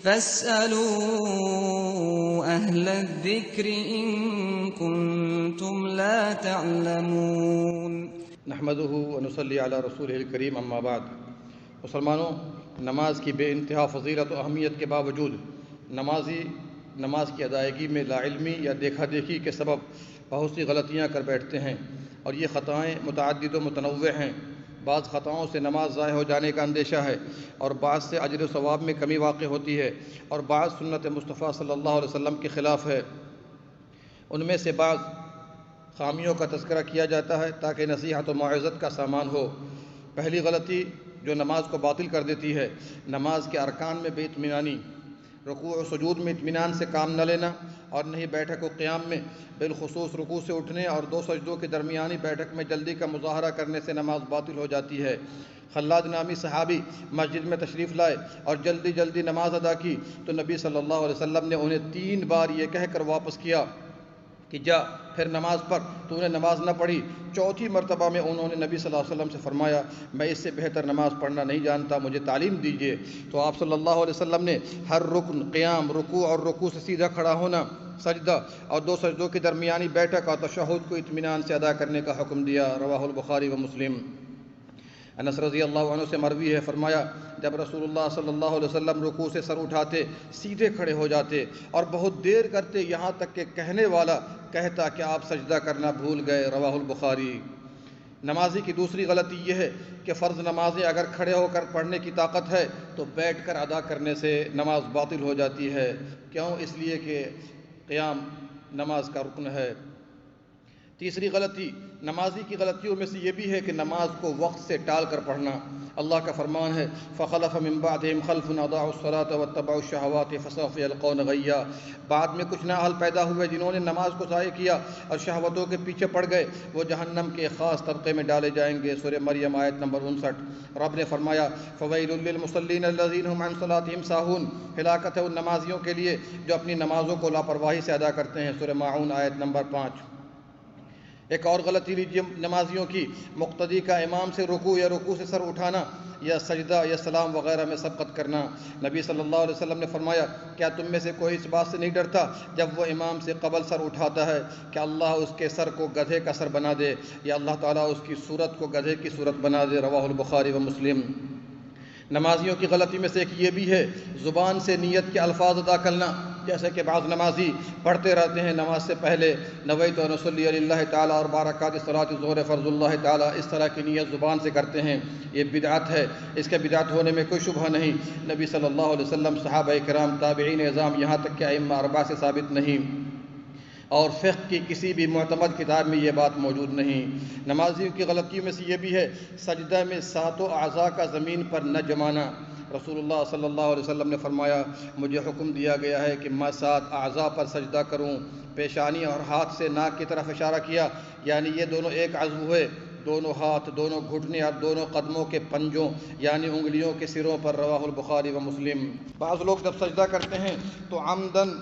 فاسألوا أهل الذكر إن كنتم لا تعلمون۔ نحمده ونصلی علی رسولہ الکریم، اما بعد۔ مسلمانوں، نماز کی بے انتہا فضیلت و اہمیت کے باوجود نمازی نماز کی ادائیگی میں لا علمی یا دیکھا دیکھی کے سبب بہت سی غلطیاں کر بیٹھتے ہیں، اور یہ خطائیں متعدد و متنوع ہیں۔ بعض خطاؤں سے نماز ضائع ہو جانے کا اندیشہ ہے، اور بعض سے اجر و ثواب میں کمی واقع ہوتی ہے، اور بعض سنت مصطفیٰ صلی اللہ علیہ وسلم کے خلاف ہے۔ ان میں سے بعض خامیوں کا تذکرہ کیا جاتا ہے تاکہ نصیحت و موعظت کا سامان ہو۔ پہلی غلطی جو نماز کو باطل کر دیتی ہے، نماز کے ارکان میں بے اطمینانی، رکوع و سجود میں اطمینان سے کام نہ لینا، اور نہیں بیٹھک و قیام میں، بالخصوص رکوع سے اٹھنے اور دو سجدوں کے درمیانی بیٹھک میں جلدی کا مظاہرہ کرنے سے نماز باطل ہو جاتی ہے۔ خلاد نامی صحابی مسجد میں تشریف لائے اور جلدی جلدی نماز ادا کی تو نبی صلی اللہ علیہ وسلم نے انہیں 3 بار یہ کہہ کر واپس کیا کہ جا پھر نماز پڑھ، تو نے نماز نہ پڑھی۔ چوتھی مرتبہ میں انہوں نے نبی صلی اللہ علیہ وسلم سے فرمایا، میں اس سے بہتر نماز پڑھنا نہیں جانتا، مجھے تعلیم دیجیے۔ تو آپ صلی اللہ علیہ وسلم نے ہر رکن، قیام، رکوع اور رکوع سے سیدھا کھڑا ہونا، سجدہ اور 2 سجدوں کی درمیانی بیٹھک اور تشہد کو اطمینان سے ادا کرنے کا حکم دیا۔ رواہ البخاری و مسلم۔ انس رضی اللہ عنہ سے مروی ہے، فرمایا جب رسول اللہ صلی اللہ علیہ وسلم رکوع سے سر اٹھاتے، سیدھے کھڑے ہو جاتے اور بہت دیر کرتے، یہاں تک کہ کہنے والا کہتا کہ آپ سجدہ کرنا بھول گئے۔ رواہ البخاری۔ نمازی کی دوسری غلطی یہ ہے کہ فرض نمازیں اگر کھڑے ہو کر پڑھنے کی طاقت ہے تو بیٹھ کر ادا کرنے سے نماز باطل ہو جاتی ہے۔ کیوں؟ اس لیے کہ قیام نماز کا رکن ہے۔ تیسری غلطی نمازی کی غلطیوں میں سے یہ بھی ہے کہ نماز کو وقت سے ٹال کر پڑھنا۔ اللہ کا فرمان ہے، فَخَلَفَ مِن بَعْدِهِمْ خَلْفٌ أَضَاعُوا الصَّلَاةَ وَاتَّبَعُوا الشَّهَوَاتِ فَسَوْفَ يَلْقَوْنَ غَيًّا۔ بعد میں کچھ نااہل پیدا ہوئے جنہوں نے نماز کو ضائع کیا اور شہوتوں کے پیچھے پڑ گئے، وہ جہنم کے خاص طبقے میں ڈالے جائیں گے۔ سورہ مریم آیت نمبر 59۔ رب نے فرمایا، فَوَيْلٌ لِّلْمُصَلِّينَ الَّذِينَ هُمْ عَن صَلَاتِهِمْ سَاهُونَ۔ ہلاکت ہے ان نمازیوں کے لیے جو اپنی نمازوں کو لاپرواہی سے ادا کرتے ہیں۔ سورہ ماعون آیت نمبر 5۔ ایک اور غلطی لیجیے نمازیوں کی، مقتدی کا امام سے رکوع یا رکوع سے سر اٹھانا یا سجدہ یا سلام وغیرہ میں سبقت کرنا۔ نبی صلی اللہ علیہ وسلم نے فرمایا، کیا تم میں سے کوئی اس بات سے نہیں ڈرتا جب وہ امام سے قبل سر اٹھاتا ہے کہ اللہ اس کے سر کو گدھے کا سر بنا دے، یا اللہ تعالیٰ اس کی صورت کو گدھے کی صورت بنا دے۔ رواہ البخاری و مسلم۔ نمازیوں کی غلطی میں سے ایک یہ بھی ہے زبان سے نیت کے الفاظ ادا کرنا، جیسے کہ بعض نمازی پڑھتے رہتے ہیں نماز سے پہلے، نویت ان اصلی علی اللہ تعالیٰ اور برکات صلاۃ الظہر فرض اللہ تعالیٰ، اس طرح کی نیت زبان سے کرتے ہیں، یہ بدعت ہے۔ اس کے بدعت ہونے میں کوئی شبہ نہیں۔ نبی صلی اللہ علیہ وسلم، صحابہ کرام، تابعین اعظام، یہاں تک کہ ائمہ 4 سے ثابت نہیں، اور فقہ کی کسی بھی معتمد کتاب میں یہ بات موجود نہیں۔ نمازیوں کی غلطیوں میں سے یہ بھی ہے سجدہ میں 7 اعضاء کا زمین پر نہ جمانا۔ رسول اللہ صلی اللہ علیہ وسلم نے فرمایا، مجھے حکم دیا گیا ہے کہ میں 7 اعضاء پر سجدہ کروں۔ پیشانی اور ہاتھ سے ناک کی طرف اشارہ کیا، یعنی یہ دونوں ایک عضو ہوئے، دونوں ہاتھ، دونوں گھٹنے اور دونوں قدموں کے پنجوں یعنی انگلیوں کے سروں پر۔ رواہ البخاری و مسلم۔ بعض لوگ جب سجدہ کرتے ہیں تو عمدن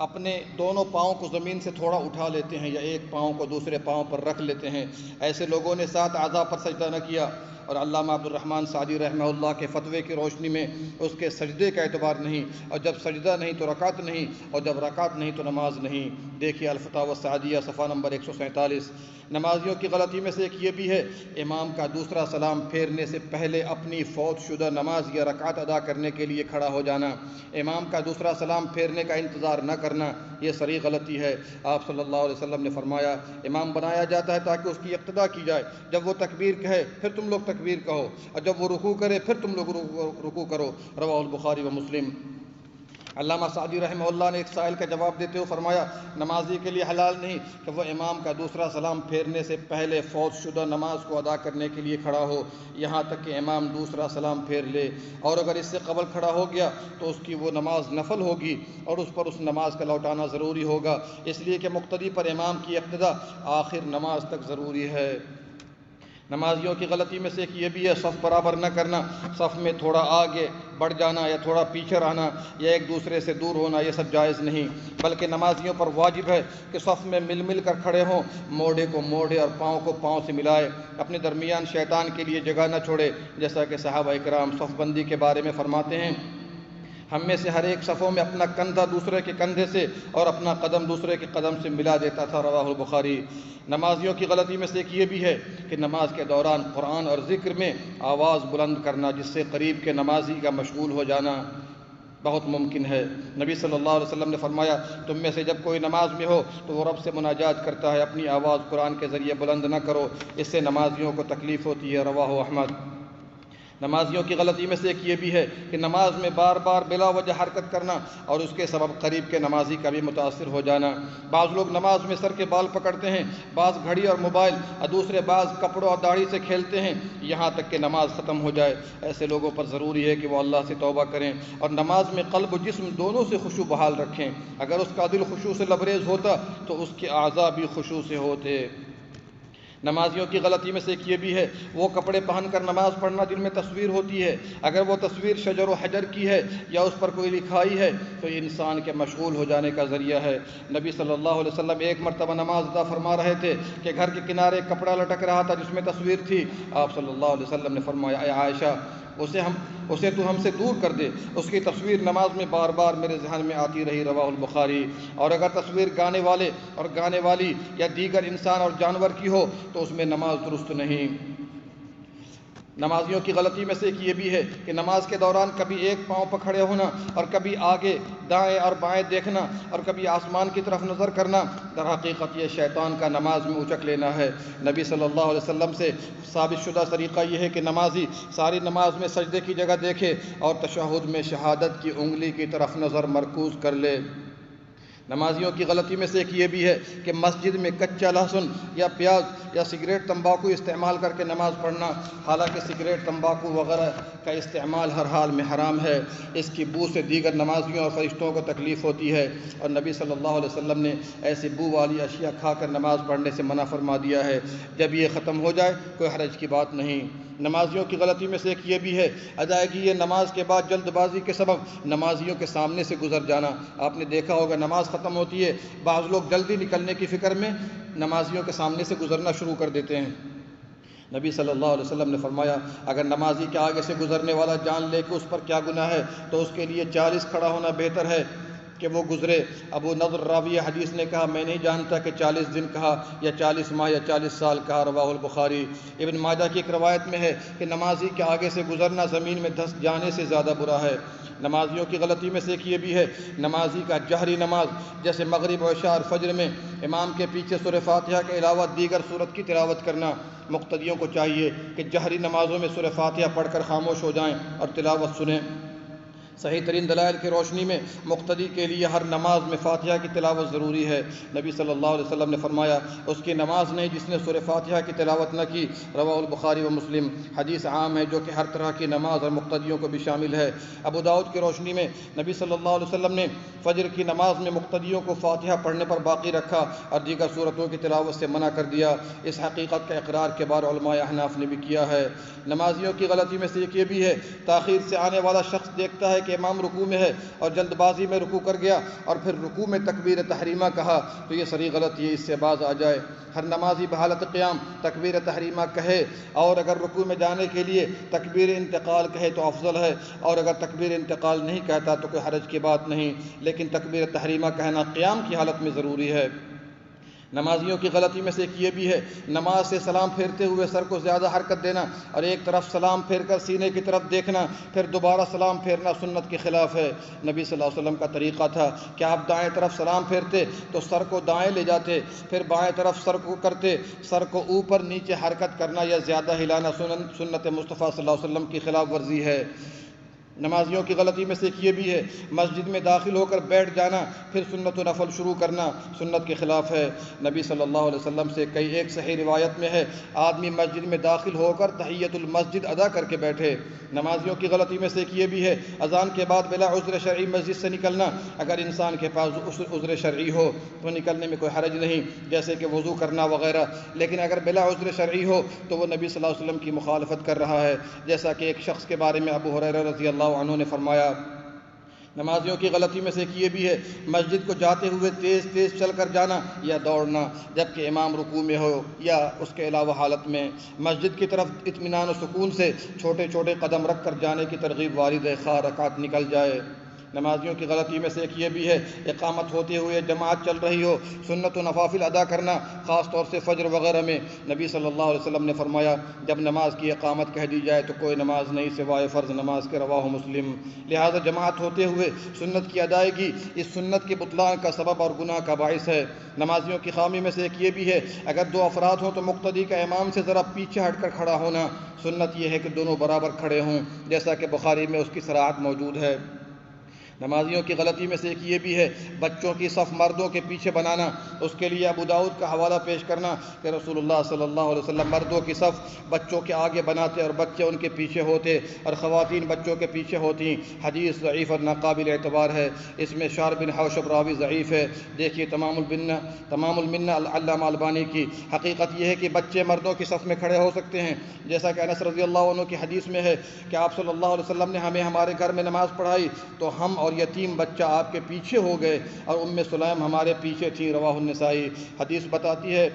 اپنے دونوں پاؤں کو زمین سے تھوڑا اٹھا لیتے ہیں یا ایک پاؤں کو دوسرے پاؤں پر رکھ لیتے ہیں۔ ایسے لوگوں نے 7 اعضاء پر سجدہ نہ کیا، اور علامہ عبد الرحمن سعدی رحمہ اللہ کے فتوے کی روشنی میں اس کے سجدے کا اعتبار نہیں، اور جب سجدہ نہیں تو رکعت نہیں، اور جب رکعت نہیں تو نماز نہیں۔ دیکھیے الفتاوی السعدیہ صفحہ نمبر 147۔ نمازیوں کی غلطی میں سے ایک یہ بھی ہے امام کا دوسرا سلام پھیرنے سے پہلے اپنی فوت شدہ نماز یا رکعت ادا کرنے کے لیے کھڑا ہو جانا۔ امام کا دوسرا سلام پھیرنے کا انتظار نہ کرنا، یہ صریح غلطی ہے۔ آپ صلی اللہ علیہ وسلم نے فرمایا، امام بنایا جاتا ہے تاکہ اس کی اقتداء کی جائے، جب وہ تکبیر کہے پھر تم لوگ تکبیر کہو، اور جب وہ رکوع کرے پھر تم لوگ رکوع کرو۔ رواہ البخاری و مسلم۔ علامہ سعدی رحمہ اللہ نے ایک سائل کا جواب دیتے ہوئے فرمایا، نمازی کے لیے حلال نہیں کہ وہ امام کا دوسرا سلام پھیرنے سے پہلے فوت شدہ نماز کو ادا کرنے کے لیے کھڑا ہو، یہاں تک کہ امام دوسرا سلام پھیر لے، اور اگر اس سے قبل کھڑا ہو گیا تو اس کی وہ نماز نفل ہوگی اور اس پر اس نماز کا لوٹانا ضروری ہوگا، اس لیے کہ مقتدی پر امام کی اقتداء آخر نماز تک ضروری ہے۔ نمازیوں کی غلطی میں سے ایک یہ بھی ہے صف برابر نہ کرنا، صف میں تھوڑا آگے بڑھ جانا یا تھوڑا پیچھے رہنا یا ایک دوسرے سے دور ہونا، یہ سب جائز نہیں، بلکہ نمازیوں پر واجب ہے کہ صف میں مل مل کر کھڑے ہوں، موڑے کو موڑے اور پاؤں کو پاؤں سے ملائے، اپنے درمیان شیطان کے لیے جگہ نہ چھوڑے، جیسا کہ صحابہ کرام صف بندی کے بارے میں فرماتے ہیں، ہم میں سے ہر ایک صفوں میں اپنا کندھا دوسرے کے کندھے سے اور اپنا قدم دوسرے کے قدم سے ملا دیتا تھا، رواہ البخاری۔ نمازیوں کی غلطی میں سے ایک یہ بھی ہے کہ نماز کے دوران قرآن اور ذکر میں آواز بلند کرنا، جس سے قریب کے نمازی کا مشغول ہو جانا بہت ممکن ہے۔ نبی صلی اللہ علیہ وسلم نے فرمایا، تم میں سے جب کوئی نماز میں ہو تو وہ رب سے مناجات کرتا ہے، اپنی آواز قرآن کے ذریعے بلند نہ کرو، اس سے نمازیوں کو تکلیف ہوتی ہے، رواہ احمد۔ نمازیوں کی غلطی میں سے ایک یہ بھی ہے کہ نماز میں بار بار بلا وجہ حرکت کرنا اور اس کے سبب قریب کے نمازی کا بھی متاثر ہو جانا۔ بعض لوگ نماز میں سر کے بال پکڑتے ہیں، بعض گھڑی اور موبائل اور دوسرے بعض کپڑوں اور داڑھی سے کھیلتے ہیں یہاں تک کہ نماز ختم ہو جائے۔ ایسے لوگوں پر ضروری ہے کہ وہ اللہ سے توبہ کریں اور نماز میں قلب و جسم دونوں سے خشوع بحال رکھیں۔ اگر اس کا دل خشوع سے لبریز ہوتا تو اس کے اعضاء بھی خشوع سے ہوتے۔ نمازیوں کی غلطی میں سے ایک یہ بھی ہے وہ کپڑے پہن کر نماز پڑھنا جن میں تصویر ہوتی ہے، اگر وہ تصویر شجر و حجر کی ہے یا اس پر کوئی لکھائی ہے تو یہ انسان کے مشغول ہو جانے کا ذریعہ ہے۔ نبی صلی اللہ علیہ وسلم ایک مرتبہ نماز ادا فرما رہے تھے کہ گھر کے کنارے ایک کپڑا لٹک رہا تھا جس میں تصویر تھی۔ آپ صلی اللہ علیہ وسلم نے فرمایا، اے عائشہ، اسے تو ہم سے دور کر دے، اس کی تصویر نماز میں بار بار میرے ذہن میں آتی رہی، رواہ البخاری۔ اور اگر تصویر گانے والے اور گانے والی یا دیگر انسان اور جانور کی ہو تو اس میں نماز درست نہیں۔ نمازیوں کی غلطی میں سے ایک یہ بھی ہے کہ نماز کے دوران کبھی ایک پاؤں پر کھڑے ہونا اور کبھی آگے دائیں اور بائیں دیکھنا اور کبھی آسمان کی طرف نظر کرنا، در حقیقت یہ شیطان کا نماز میں اچک لینا ہے۔ نبی صلی اللہ علیہ وسلم سے ثابت شدہ طریقہ یہ ہے کہ نمازی ساری نماز میں سجدے کی جگہ دیکھے اور تشہد میں شہادت کی انگلی کی طرف نظر مرکوز کر لے۔ نمازیوں کی غلطی میں سے ایک یہ بھی ہے کہ مسجد میں کچا لہسن یا پیاز یا سگریٹ تمباکو استعمال کر کے نماز پڑھنا، حالانکہ سگریٹ تمباکو وغیرہ کا استعمال ہر حال میں حرام ہے، اس کی بو سے دیگر نمازیوں اور فرشتوں کو تکلیف ہوتی ہے، اور نبی صلی اللہ علیہ وسلم نے ایسی بو والی اشیاء کھا کر نماز پڑھنے سے منع فرما دیا ہے۔ جب یہ ختم ہو جائے کوئی حرج کی بات نہیں۔ نمازیوں کی غلطی میں سے ایک یہ بھی ہے ادائیگی یہ نماز کے بعد جلد بازی کے سبب نمازیوں کے سامنے سے گزر جانا۔ آپ نے دیکھا ہوگا نماز ختم ہوتی ہے، بعض لوگ جلدی نکلنے کی فکر میں نمازیوں کے سامنے سے گزرنا شروع کر دیتے ہیں۔ نبی صلی اللہ علیہ وسلم نے فرمایا، اگر نمازی کے آگے سے گزرنے والا جان لے کہ اس پر کیا گناہ ہے تو اس کے لیے 40 کھڑا ہونا بہتر ہے کہ وہ گزرے۔ ابو نضر راوی حدیث نے کہا، میں نہیں جانتا کہ 40 دن کہا یا 40 ماہ یا 40 سال کہا، رواہ البخاری۔ ابن ماجہ کی ایک روایت میں ہے کہ نمازی کے آگے سے گزرنا زمین میں دھس جانے سے زیادہ برا ہے۔ نمازیوں کی غلطی میں سے ایک یہ بھی ہے نمازی کا جہری نماز جیسے مغرب و عشاء اور فجر میں امام کے پیچھے سورہ فاتحہ کے علاوہ دیگر سورت کی تلاوت کرنا۔ مقتدیوں کو چاہیے کہ جہری نمازوں میں سورہ فاتحہ پڑھ کر خاموش ہو جائیں اور تلاوت سنیں۔ صحیح ترین دلائل کی روشنی میں مقتدی کے لیے ہر نماز میں فاتحہ کی تلاوت ضروری ہے۔ نبی صلی اللہ علیہ وسلم نے فرمایا، اس کی نماز نہیں جس نے سورہ فاتحہ کی تلاوت نہ کی، رواہ البخاری و مسلم۔ حدیث عام ہے جو کہ ہر طرح کی نماز اور مقتدیوں کو بھی شامل ہے۔ ابو داؤد کی روشنی میں نبی صلی اللہ علیہ وسلم نے فجر کی نماز میں مقتدیوں کو فاتحہ پڑھنے پر باقی رکھا اور دیگر سورتوں کی تلاوت سے منع کر دیا۔ اس حقیقت کا اقرار کے بعد علماء احناف نے بھی کیا ہے۔ نمازیوں کی غلطی میں سے ایک یہ بھی ہے تاخیر سے آنے والا شخص دیکھتا ہے کہ امام رکوع میں ہے اور جلد بازی میں رکوع کر گیا اور پھر رکوع میں تکبیر تحریمہ کہا تو یہ صریح غلطی ہے، اس سے باز آ جائے۔ ہر نمازی بحالت قیام تکبیر تحریمہ کہے، اور اگر رکوع میں جانے کے لیے تکبیر انتقال کہے تو افضل ہے، اور اگر تکبیر انتقال نہیں کہتا تو کوئی حرج کی بات نہیں، لیکن تکبیر تحریمہ کہنا قیام کی حالت میں ضروری ہے۔ نمازیوں کی غلطی میں سے ایک یہ بھی ہے نماز سے سلام پھیرتے ہوئے سر کو زیادہ حرکت دینا اور ایک طرف سلام پھیر کر سینے کی طرف دیکھنا پھر دوبارہ سلام پھیرنا سنت کے خلاف ہے۔ نبی صلی اللہ علیہ وسلم کا طریقہ تھا کہ آپ دائیں طرف سلام پھیرتے تو سر کو دائیں لے جاتے، پھر بائیں طرف سر کو کرتے، سر کو اوپر نیچے حرکت کرنا یا زیادہ ہلانا سنت مصطفیٰ صلی اللہ علیہ وسلم کی خلاف ورزی ہے۔ نمازیوں کی غلطی میں سے ایک یہ بھی ہے مسجد میں داخل ہو کر بیٹھ جانا پھر سنت و نفل شروع کرنا، سنت کے خلاف ہے۔ نبی صلی اللہ علیہ وسلم سے ایک صحیح روایت میں ہے آدمی مسجد میں داخل ہو کر تحیت المسجد ادا کر کے بیٹھے۔ نمازیوں کی غلطی میں سے ایک یہ بھی ہے اذان کے بعد بلا عذر شرعی مسجد سے نکلنا، اگر انسان کے پاس عذر شرعی ہو تو نکلنے میں کوئی حرج نہیں، جیسے کہ وضو کرنا وغیرہ، لیکن اگر بلا عذر شرعی ہو تو وہ نبی صلی اللہ علیہ وسلم کی مخالفت کر رہا ہے، جیسا کہ ایک شخص کے بارے میں ابو ہریرہ رضی اللہ عنہ نے فرمایا۔ نمازیوں کی غلطی میں سے ایک یہ بھی ہے مسجد کو جاتے ہوئے تیز تیز چل کر جانا یا دوڑنا جبکہ امام رکوع میں ہو یا اس کے علاوہ حالت میں۔ مسجد کی طرف اطمینان و سکون سے چھوٹے چھوٹے قدم رکھ کر جانے کی ترغیب وارد ہے، خواہ رکعت نکل جائے۔ نمازیوں کی غلطی میں سے ایک یہ بھی ہے اقامت ہوتے ہوئے جماعت چل رہی ہو سنت و نوافل ادا کرنا، خاص طور سے فجر وغیرہ میں۔ نبی صلی اللہ علیہ وسلم نے فرمایا جب نماز کی اقامت کہہ دی جائے تو کوئی نماز نہیں سوائے فرض نماز کے، رواہ مسلم۔ لہذا جماعت ہوتے ہوئے سنت کی ادائیگی اس سنت کے بطلان کا سبب اور گناہ کا باعث ہے۔ نمازیوں کی خامی میں سے ایک یہ بھی ہے اگر دو افراد ہوں تو مقتدی کا امام سے ذرا پیچھے ہٹ کر کھڑا ہونا، سنت یہ ہے کہ دونوں برابر کھڑے ہوں، جیسا کہ بخاری میں اس کی صراحت موجود ہے۔ نمازیوں کی غلطی میں سے ایک یہ بھی ہے بچوں کی صف مردوں کے پیچھے بنانا، اس کے لیے ابو داؤد کا حوالہ پیش کرنا کہ رسول اللہ صلی اللہ علیہ وسلم مردوں کی صف بچوں کے آگے بناتے اور بچے ان کے پیچھے ہوتے اور خواتین بچوں کے پیچھے ہوتی۔ حدیث ضعیف اور ناقابل اعتبار ہے، اس میں شار بن حوشب راوی ضعیف ہے۔ دیکھیے تمام المنہ علامہ البانی کی۔ حقیقت یہ ہے کہ بچے مردوں کی صف میں کھڑے ہو سکتے ہیں، جیسا کہ انس رضی اللہ عنہ کی حدیث میں ہے کہ آپ صلی اللہ علیہ وسلم نے ہمیں ہمارے گھر میں نماز پڑھائی تو ہم اور یتیم بچہ آپ کے پیچھے ہو گئے اور سلیم ہمارے پیچھے تھی، رواہ النسائی۔ حدیث بتاتی ہے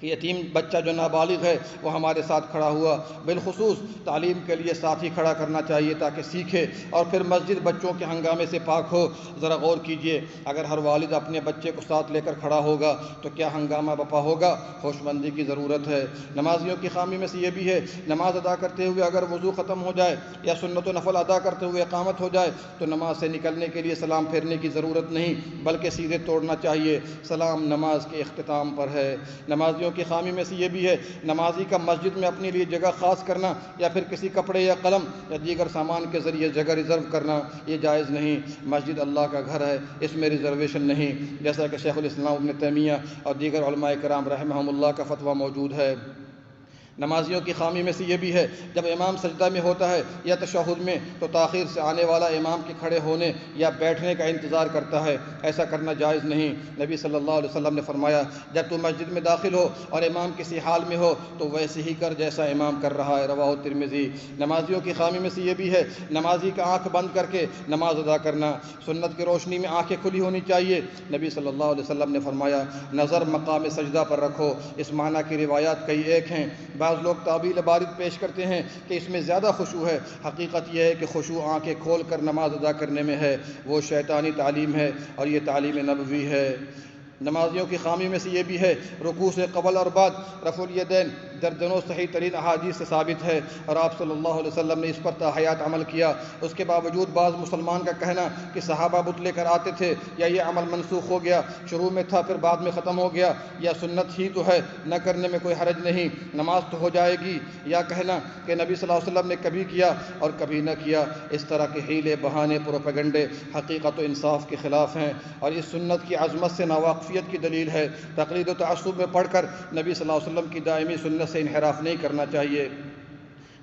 کہ یتیم بچہ جو نابالغ ہے وہ ہمارے ساتھ کھڑا ہوا۔ بالخصوص تعلیم کے لیے ساتھ ہی کھڑا کرنا چاہیے تاکہ سیکھے اور پھر مسجد بچوں کے ہنگامے سے پاک ہو۔ ذرا غور کیجئے اگر ہر والد اپنے بچے کو ساتھ لے کر کھڑا ہوگا تو کیا ہنگامہ بپا ہوگا؟ ہوش مندی کی ضرورت ہے۔ نمازیوں کی خامی میں سے یہ بھی ہے نماز ادا کرتے ہوئے اگر وضو ختم ہو جائے یا سنت و نفل ادا کرتے ہوئے اقامت ہو جائے تو نماز سے نکلنے کے لیے سلام پھیرنے کی ضرورت نہیں بلکہ سیدھے توڑنا چاہیے۔ سلام نماز کے اختتام پر ہے۔ نمازیوں کی خامی میں سے یہ بھی ہے نمازی کا مسجد میں اپنے لیے جگہ خاص کرنا یا پھر کسی کپڑے یا قلم یا دیگر سامان کے ذریعے جگہ ریزرو کرنا، یہ جائز نہیں۔ مسجد اللہ کا گھر ہے، اس میں ریزرویشن نہیں، جیسا کہ شیخ الاسلام ابن تیمیہ اور دیگر علماء کرام رحمہم اللہ کا فتویٰ موجود ہے۔ نمازیوں کی خامی میں سے یہ بھی ہے جب امام سجدہ میں ہوتا ہے یا تشہد میں تو تاخیر سے آنے والا امام کے کھڑے ہونے یا بیٹھنے کا انتظار کرتا ہے، ایسا کرنا جائز نہیں۔ نبی صلی اللہ علیہ وسلم نے فرمایا جب تو مسجد میں داخل ہو اور امام کسی حال میں ہو تو ویسے ہی کر جیسا امام کر رہا ہے، رواہ ترمذی۔ نمازیوں کی خامی میں سے یہ بھی ہے نمازی کا آنکھ بند کر کے نماز ادا کرنا، سنت کی روشنی میں آنکھیں کھلی ہونی چاہیے۔ نبی صلی اللہ علیہ وسلم نے فرمایا نظر مقام سجدہ پر رکھو، اس معنی کی روایات کئی ایک ہیں۔ بعض لوگ تعبیل بارد پیش کرتے ہیں کہ اس میں زیادہ خشوع ہے، حقیقت یہ ہے کہ خشوع آنکھیں کھول کر نماز ادا کرنے میں ہے، وہ شیطانی تعلیم ہے اور یہ تعلیم نبوی ہے۔ نمازیوں کی خامی میں سے یہ بھی ہے رکوع سے قبل اور بعد رفع الیدین، درجنوں صحیح ترین احادیث سے ثابت ہے اور آپ صلی اللہ علیہ وسلم نے اس پر تا حیات عمل کیا۔ اس کے باوجود بعض مسلمان کا کہنا کہ صحابہ بت لے کر آتے تھے یا یہ عمل منسوخ ہو گیا، شروع میں تھا پھر بعد میں ختم ہو گیا، یا سنت ہی تو ہے نہ کرنے میں کوئی حرج نہیں، نماز تو ہو جائے گی، یا کہنا کہ نبی صلی اللہ علیہ وسلم نے کبھی کیا اور کبھی نہ کیا، اس طرح کے حیلے بہانے پروپیگنڈے حقیقت و انصاف کے خلاف ہیں اور اس سنت کی عظمت سے ناواقفیت کی دلیل ہے۔ تقلید و تعصب میں پڑھ کر نبی صلی اللہ علیہ وسلم کی دائمی سنت سے انحراف نہیں کرنا چاہیے۔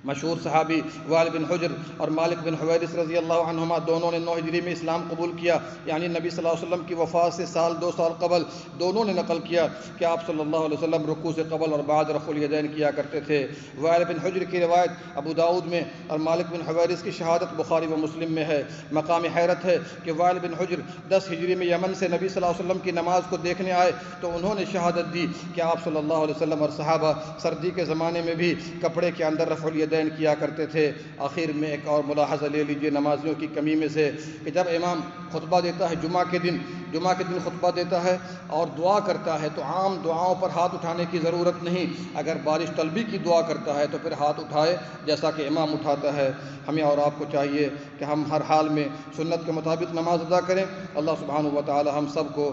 مشہور صحابی وائل بن حجر اور مالک بن حویرث رضی اللہ عنہما دونوں نے 9 ہجری میں اسلام قبول کیا، یعنی نبی صلی اللہ علیہ وسلم کی وفات سے سال 2 سال قبل دونوں نے نقل کیا کہ آپ صلی اللہ علیہ وسلم رکوع سے قبل اور بعد رفع الیدین کیا کرتے تھے۔ وائل بن حجر کی روایت ابو داؤد میں اور مالک بن حویرث کی شہادت بخاری و مسلم میں ہے۔ مقام حیرت ہے کہ وائل بن حجر 10 ہجری میں یمن سے نبی صلی اللہ علیہ وسلم کی نماز کو دیکھنے آئے تو انہوں نے شہادت دی کہ آپ صلی اللہ علیہ وسلم اور صحابہ سردی کے زمانے میں بھی کپڑے کے اندر رفع الیدین کیا کرتے تھے۔ آخر میں ایک اور ملاحظہ لے لیجئے نمازیوں کی کمی میں سے کہ جب امام خطبہ دیتا ہے جمعہ کے دن خطبہ دیتا ہے اور دعا کرتا ہے تو عام دعاؤں پر ہاتھ اٹھانے کی ضرورت نہیں، اگر بارش طلبی کی دعا کرتا ہے تو پھر ہاتھ اٹھائے جیسا کہ امام اٹھاتا ہے۔ ہمیں اور آپ کو چاہیے کہ ہم ہر حال میں سنت کے مطابق نماز ادا کریں۔ اللہ سبحانہ و تعالی ہم سب کو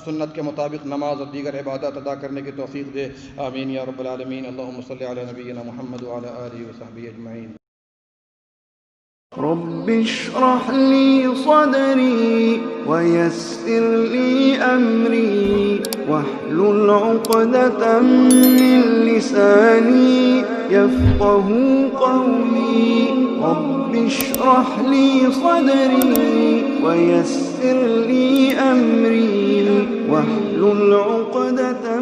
سنت کے مطابق نماز اور دیگر عبادات ادا کرنے کی توفیق دے، آمین یا رب العالمین۔ اللہم صلی علی نبینا محمد وعلی آلہ وصحبہ اجمعین۔ رب اشرح لي صدري ويسر لي أمري واحلل عقدة من لساني يفقه قولي رب اشرح لي صدري ويسر لي أمري واحلل عقدة